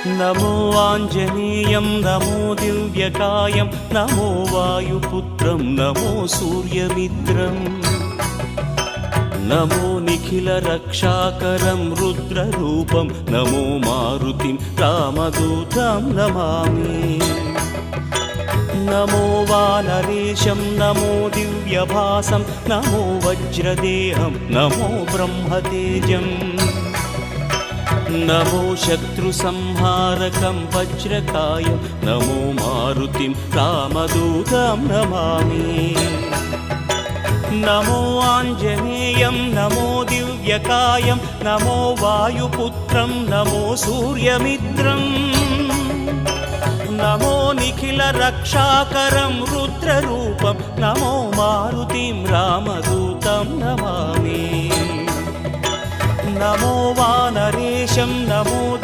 नमो आञ्जनेयं नमो दिव्यकायं नमो वायुपुत्रं नमो सूर्यमित्रम् नमो निखिलरक्षाकरं रुद्ररूपं नमो मारुतिं रामदूतं Namami नमो वानरेशं नमो दिव्यभासं नमो वज्रदेहं नमो ब्रह्मतेजम् नमो शत्रुसंहारकं वज्रकायं नमो मारुतिं रामदूतं Namami नमो आञ्जनेयं नमो दिव्यकायं नमो वायुपुत्रं नमो सूर्यमित्रम् नमो निखिलरक्षाकरं रुद्ररूपं नमो मारुतिं रामदूतं Namami नमो वानरेशं नमो